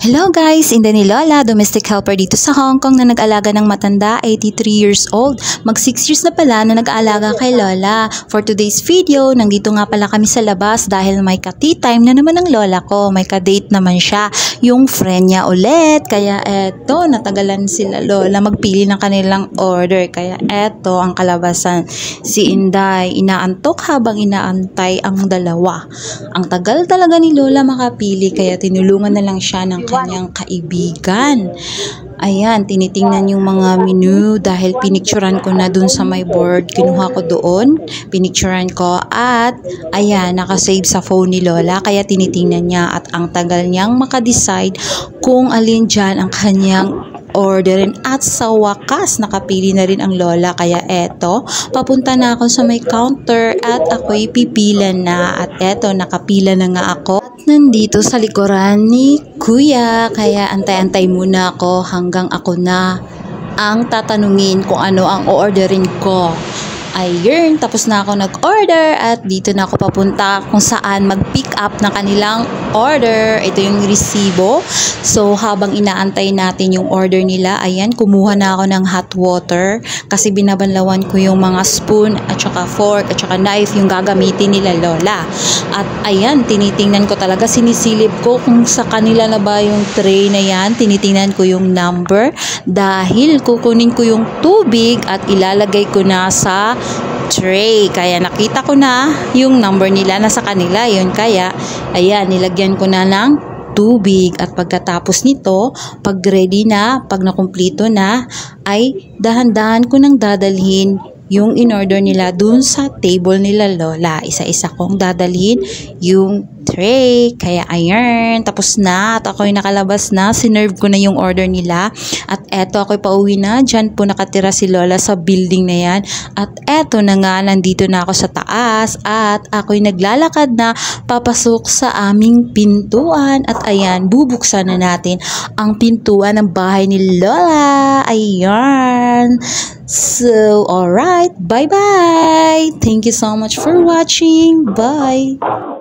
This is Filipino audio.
Hello guys! Inda ni Lola, domestic helper dito sa Hong Kong na nag-alaga ng matanda, 83 years old. Mag 6 years na pala na nag-aalaga kay Lola. For today's video, nandito nga pala kami sa labas dahil may ka-tea time na naman ng Lola ko. May ka-date naman siya, yung friend niya ulit. Kaya eto, natagalan sila Lola magpili ng kanilang order. Kaya eto ang kalabasan. Si Inday, inaantok habang inaantay ang dalawa. Ang tagal talaga ni Lola makapili kaya tinulungan na lang siya ng kanyang kaibigan. Ayan, tinitingnan yung mga menu dahil pinicturan ko na dun sa my board. Kinuha ko doon, pinicturan ko at ayan, nakasave sa phone ni Lola kaya tinitingnan niya at ang tagal niyang makadecide kung alin dyan ang kanyang orderin at sa wakas nakapili na rin ang Lola kaya eto papunta na ako sa may counter at ako'y pipila na at eto nakapila na nga ako at nandito sa likuran ni Kuya kaya antay-antay muna ako hanggang ako na ang tatanungin kung ano ang orderin ko. Ayun, tapos na ako nag-order at dito na ako papunta kung saan mag-pick up ng kanilang order. Ito yung resibo. So, habang inaantay natin yung order nila, ayan, kumuha na ako ng hot water kasi binabanlawan ko yung mga spoon at saka fork at saka knife yung gagamitin nila Lola. At ayan, tinitingnan ko talaga, sinisilip ko kung sa kanila na ba yung tray na yan. Tinitingnan ko yung number dahil kukunin ko yung tubig at ilalagay ko na sa tray. Kaya nakita ko na yung number nila na sa kanila. Yun kaya, ayan, nilagyan ko na ng tubig. At pagkatapos nito, pag ready na, pag nakumpleto na, ay dahan-dahan ko nang dadalhin yung in-order nila dun sa table nila Lola. Isa-isa kong dadalhin yung tray. Kaya ayan, tapos na at ako'y nakalabas na. Sinerve ko na yung order nila. At eto ako'y pauwi na. Diyan po nakatira si Lola sa building na yan. At eto na nga, nandito na ako sa taas. At ako'y naglalakad na papasok sa aming pintuan. At ayan, bubuksan na natin ang pintuan ng bahay ni Lola. Ayan. So, alright. Bye-bye. Thank you so much for watching. Bye.